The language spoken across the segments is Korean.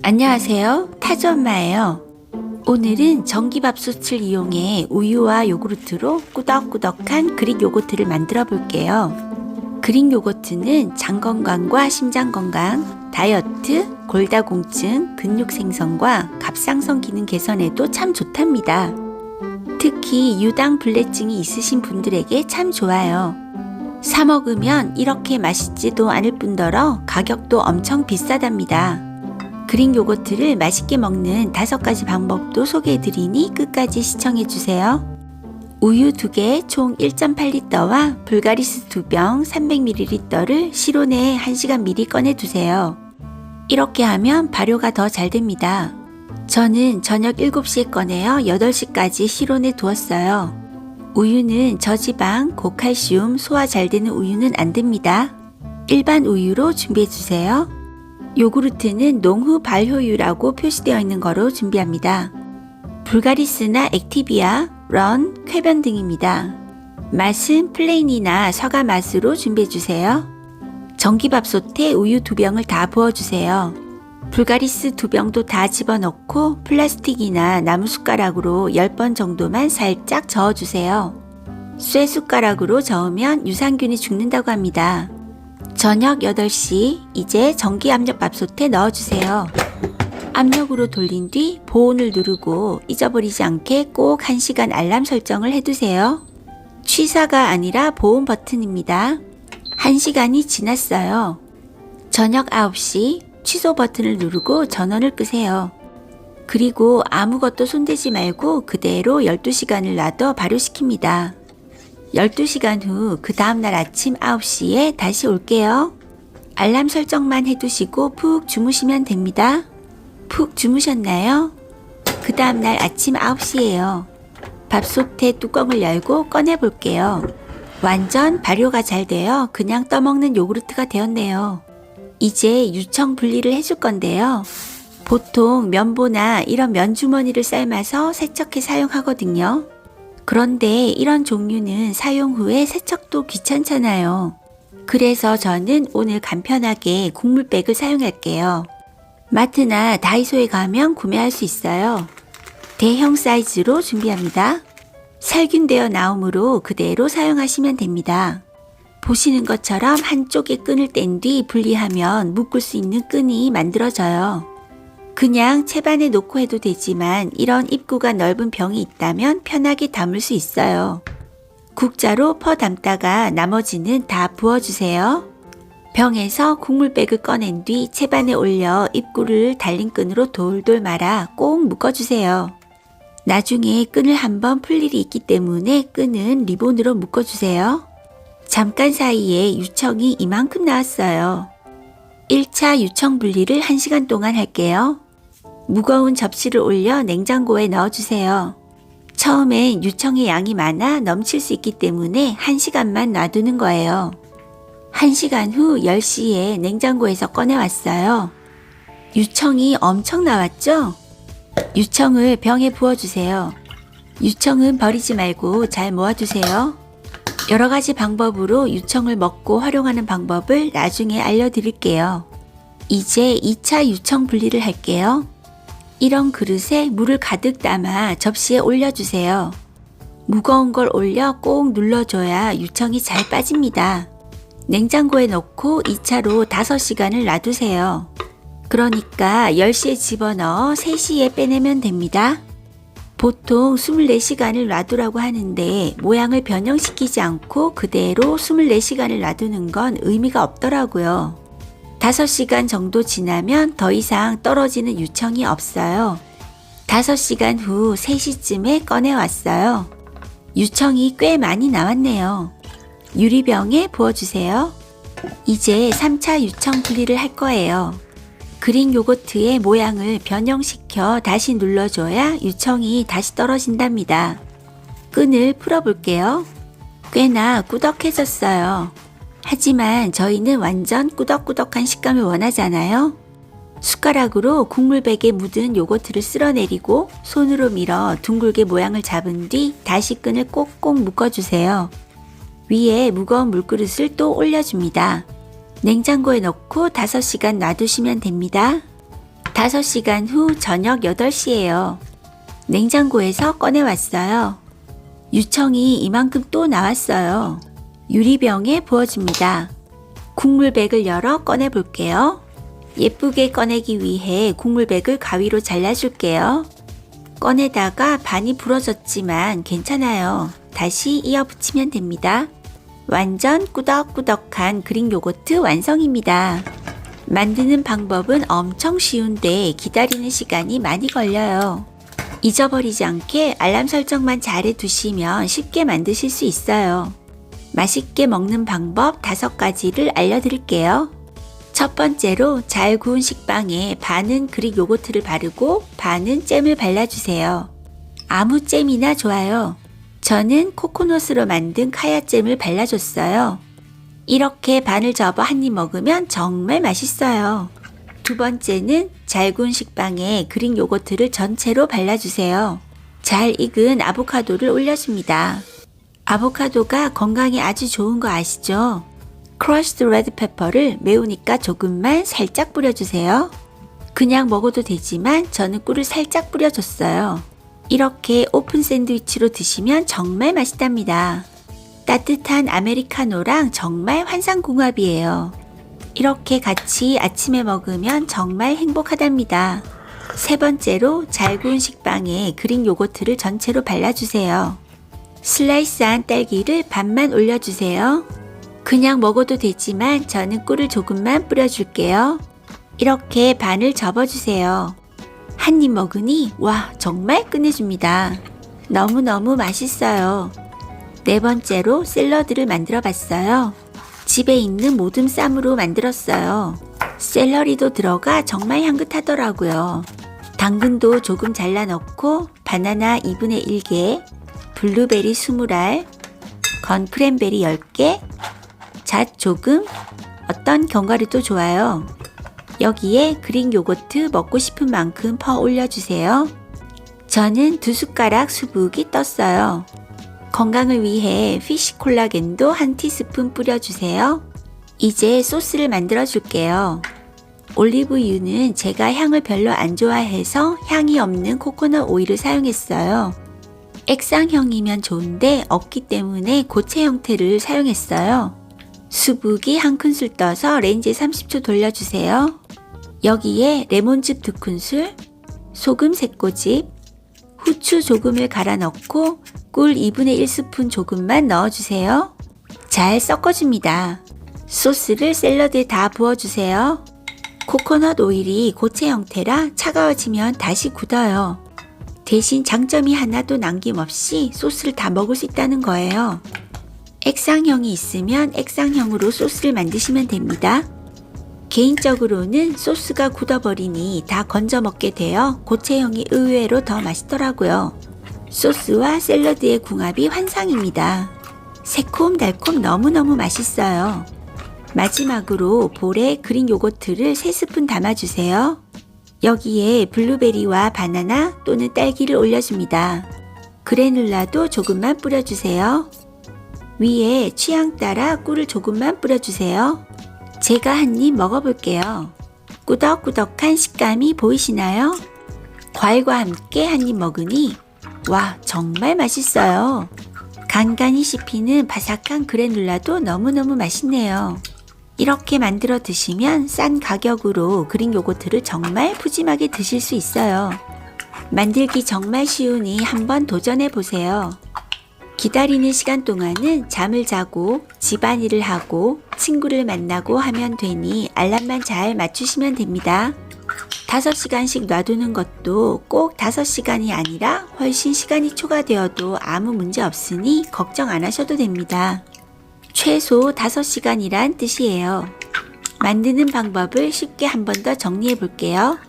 안녕하세요. 타조 엄마예요. 오늘은 전기밥솥을 이용해 우유와 요구르트로 꾸덕꾸덕한 그릭 요거트를 만들어 볼게요. 그릭 요거트는 장 건강과 심장 건강, 다이어트, 골다공증, 근육 생성과 갑상선 기능 개선에도 참 좋답니다. 특히 유당 불내증이 있으신 분들에게 참 좋아요. 사 먹으면 이렇게 맛있지도 않을 뿐더러 가격도 엄청 비싸답니다. 그릭 요거트를 맛있게 먹는 5가지 방법도 소개해드리니 끝까지 시청해주세요. 우유 2개 총 1.8리터와 불가리스 2병 300ml를 실온에 1시간 미리 꺼내두세요. 이렇게 하면 발효가 더 잘 됩니다. 저는 저녁 7시에 꺼내어 8시까지 실온에 두었어요. 우유는 저지방, 고칼슘, 소화 잘 되는 우유는 안 됩니다. 일반 우유로 준비해주세요. 요구르트는 농후 발효유라고 표시되어 있는 거로 준비합니다. 불가리스나 액티비아, 런, 쾌변 등입니다. 맛은 플레인이나 서가 맛으로 준비해주세요. 전기밥솥에 우유 2병을 다 부어주세요. 불가리스 2병도 다 집어넣고 플라스틱이나 나무숟가락으로 10번 정도만 살짝 저어주세요. 쇠숟가락으로 저으면 유산균이 죽는다고 합니다. 저녁 8시 이제 전기압력밥솥에 넣어주세요. 압력으로 돌린 뒤 보온을 누르고 잊어버리지 않게 꼭 1시간 알람 설정을 해두세요. 취사가 아니라 보온 버튼입니다. 1시간이 지났어요. 저녁 9시 취소 버튼을 누르고 전원을 끄세요. 그리고 아무것도 손대지 말고 그대로 12시간을 놔둬 발효시킵니다. 12시간 후 그 다음날 아침 9시에 다시 올게요. 알람 설정만 해두시고 푹 주무시면 됩니다. 푹 주무셨나요? 그 다음날 아침 9시예요. 밥솥에 뚜껑을 열고 꺼내 볼게요. 완전 발효가 잘 되어 그냥 떠먹는 요구르트가 되었네요. 이제 유청 분리를 해줄 건데요. 보통 면보나 이런 면주머니를 삶아서 세척해 사용하거든요. 그런데 이런 종류는 사용 후에 세척도 귀찮잖아요. 그래서 저는 오늘 간편하게 국물백을 사용할게요. 마트나 다이소에 가면 구매할 수 있어요. 대형 사이즈로 준비합니다. 살균되어 나오므로 그대로 사용하시면 됩니다. 보시는 것처럼 한쪽에 끈을 뗀 뒤 분리하면 묶을 수 있는 끈이 만들어져요. 그냥 채반에 놓고 해도 되지만 이런 입구가 넓은 병이 있다면 편하게 담을 수 있어요. 국자로 퍼 담다가 나머지는 다 부어주세요. 병에서 국물백을 꺼낸 뒤 채반에 올려 입구를 달린 끈으로 돌돌 말아 꼭 묶어주세요. 나중에 끈을 한번 풀 일이 있기 때문에 끈은 리본으로 묶어주세요. 잠깐 사이에 유청이 이만큼 나왔어요. 1차 유청 분리를 1시간 동안 할게요. 무거운 접시를 올려 냉장고에 넣어주세요. 처음엔 유청의 양이 많아 넘칠 수 있기 때문에 1시간만 놔두는 거예요. 1시간 후 10시에 냉장고에서 꺼내왔어요. 유청이 엄청 나왔죠? 유청을 병에 부어주세요. 유청은 버리지 말고 잘 모아두세요. 여러가지 방법으로 유청을 먹고 활용하는 방법을 나중에 알려드릴게요. 이제 2차 유청 분리를 할게요. 이런 그릇에 물을 가득 담아 접시에 올려주세요. 무거운 걸 올려 꼭 눌러줘야 유청이 잘 빠집니다. 냉장고에 넣고 2차로 5시간을 놔두세요. 그러니까 10시에 집어넣어 3시에 빼내면 됩니다. 보통 24시간을 놔두라고 하는데 모양을 변형시키지 않고 그대로 24시간을 놔두는 건 의미가 없더라고요. 5시간 정도 지나면 더 이상 떨어지는 유청이 없어요. 5시간 후 3시쯤에 꺼내왔어요. 유청이 꽤 많이 나왔네요. 유리병에 부어주세요. 이제 3차 유청 분리를 할 거예요. 그릭 요거트의 모양을 변형시켜 다시 눌러줘야 유청이 다시 떨어진답니다. 끈을 풀어볼게요. 꽤나 꾸덕해졌어요. 하지만 저희는 완전 꾸덕꾸덕한 식감을 원하잖아요. 숟가락으로 국물백에 묻은 요거트를 쓸어내리고 손으로 밀어 둥글게 모양을 잡은 뒤 다시 끈을 꼭꼭 묶어주세요. 위에 무거운 물그릇을 또 올려줍니다. 냉장고에 넣고 5시간 놔두시면 됩니다. 5시간 후 저녁 8시예요. 냉장고에서 꺼내왔어요. 유청이 이만큼 또 나왔어요. 유리병에 부어줍니다. 국물백을 열어 꺼내볼게요. 예쁘게 꺼내기 위해 국물백을 가위로 잘라줄게요. 꺼내다가 반이 부러졌지만 괜찮아요. 다시 이어붙이면 됩니다. 완전 꾸덕꾸덕한 그릭 요거트 완성입니다. 만드는 방법은 엄청 쉬운데 기다리는 시간이 많이 걸려요. 잊어버리지 않게 알람 설정만 잘 해두시면 쉽게 만드실 수 있어요. 맛있게 먹는 방법 5가지를 알려드릴게요. 첫 번째로 잘 구운 식빵에 반은 그릭 요거트를 바르고 반은 잼을 발라주세요. 아무 잼이나 좋아요. 저는 코코넛으로 만든 카야잼을 발라줬어요. 이렇게 반을 접어 한 입 먹으면 정말 맛있어요. 두 번째는 잘 구운 식빵에 그릭 요거트를 전체로 발라주세요. 잘 익은 아보카도를 올려줍니다. 아보카도가 건강에 아주 좋은 거 아시죠? 크러쉬드 레드페퍼를 매우니까 조금만 살짝 뿌려주세요. 그냥 먹어도 되지만 저는 꿀을 살짝 뿌려줬어요. 이렇게 오픈 샌드위치로 드시면 정말 맛있답니다. 따뜻한 아메리카노랑 정말 환상궁합이에요. 이렇게 같이 아침에 먹으면 정말 행복하답니다. 세 번째로 잘 구운 식빵에 그릭 요거트를 전체로 발라주세요. 슬라이스한 딸기를 반만 올려주세요. 그냥 먹어도 되지만 저는 꿀을 조금만 뿌려줄게요. 이렇게 반을 접어주세요. 한 입 먹으니 와 정말 끝내줍니다. 너무너무 맛있어요. 네 번째로 샐러드를 만들어 봤어요. 집에 있는 모듬 쌈으로 만들었어요. 샐러리도 들어가 정말 향긋하더라고요. 당근도 조금 잘라 넣고 바나나 2분의 1개, 블루베리 20알, 건 크랜베리 10개, 잣 조금, 어떤 견과류도 좋아요. 여기에 그릭 요거트 먹고 싶은 만큼 퍼 올려주세요. 저는 2숟가락 수북이 떴어요. 건강을 위해 피쉬 콜라겐도 한 티스푼 뿌려주세요. 이제 소스를 만들어 줄게요. 올리브유는 제가 향을 별로 안 좋아해서 향이 없는 코코넛 오일을 사용했어요. 액상형이면 좋은데 없기 때문에 고체 형태를 사용했어요. 수북이 한 큰술 떠서 레인지에 30초 돌려주세요. 여기에 레몬즙 2큰술, 소금 3꼬집, 후추 조금을 갈아 넣고 꿀 2분의 1스푼 조금만 넣어주세요. 잘 섞어줍니다. 소스를 샐러드에 다 부어주세요. 코코넛 오일이 고체 형태라 차가워지면 다시 굳어요. 대신 장점이 하나도 남김없이 소스를 다 먹을 수 있다는 거예요. 액상형이 있으면 액상형으로 소스를 만드시면 됩니다. 개인적으로는 소스가 굳어버리니 다 건져 먹게 되어 고체형이 의외로 더 맛있더라고요. 소스와 샐러드의 궁합이 환상입니다. 새콤달콤 너무너무 맛있어요. 마지막으로 볼에 그릭 요거트를 3스푼 담아주세요. 여기에 블루베리와 바나나 또는 딸기를 올려줍니다. 그래놀라도 조금만 뿌려주세요. 위에 취향 따라 꿀을 조금만 뿌려주세요. 제가 한 입 먹어볼게요. 꾸덕꾸덕한 식감이 보이시나요? 과일과 함께 한 입 먹으니 와 정말 맛있어요. 간간히 씹히는 바삭한 그래놀라도 너무너무 맛있네요. 이렇게 만들어 드시면 싼 가격으로 그릭 요거트를 정말 푸짐하게 드실 수 있어요. 만들기 정말 쉬우니 한번 도전해 보세요. 기다리는 시간 동안은 잠을 자고 집안일을 하고 친구를 만나고 하면 되니 알람만 잘 맞추시면 됩니다. 5시간씩 놔두는 것도 꼭 5시간이 아니라 훨씬 시간이 초과되어도 아무 문제 없으니 걱정 안 하셔도 됩니다. 최소 5시간이란 뜻이에요. 만드는 방법을 쉽게 한 번 더 정리해 볼게요.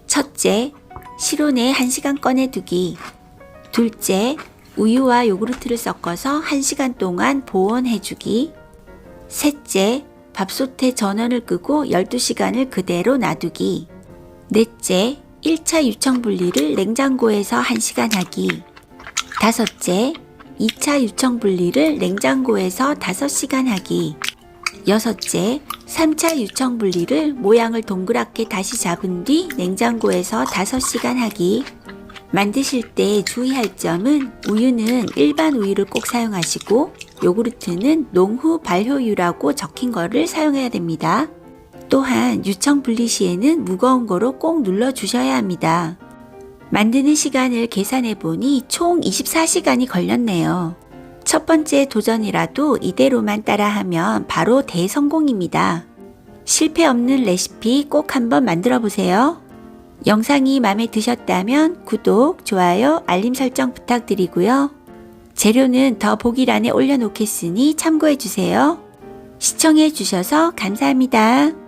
첫째, 실온에 1시간 꺼내두기. 둘째, 우유와 요구르트를 섞어서 1시간 동안 보온해주기. 셋째, 밥솥에 전원을 끄고 12시간을 그대로 놔두기. 넷째, 1차 유청 분리를 냉장고에서 1시간 하기. 다섯째, 2차 유청 분리를 냉장고에서 5시간 하기. 여섯째, 3차 유청 분리를 모양을 동그랗게 다시 잡은 뒤 냉장고에서 5시간 하기. 만드실 때 주의할 점은 우유는 일반 우유를 꼭 사용하시고 요구르트는 농후 발효유라고 적힌 거를 사용해야 됩니다. 또한 유청 분리 시에는 무거운 거로 꼭 눌러 주셔야 합니다. 만드는 시간을 계산해 보니 총 24시간이 걸렸네요. 첫 번째 도전이라도 이대로만 따라하면 바로 대성공입니다. 실패 없는 레시피 꼭 한번 만들어 보세요. 영상이 마음에 드셨다면 구독, 좋아요, 알림 설정 부탁드리고요. 재료는 더 보기란에 올려놓겠으니 참고해 주세요. 시청해 주셔서 감사합니다.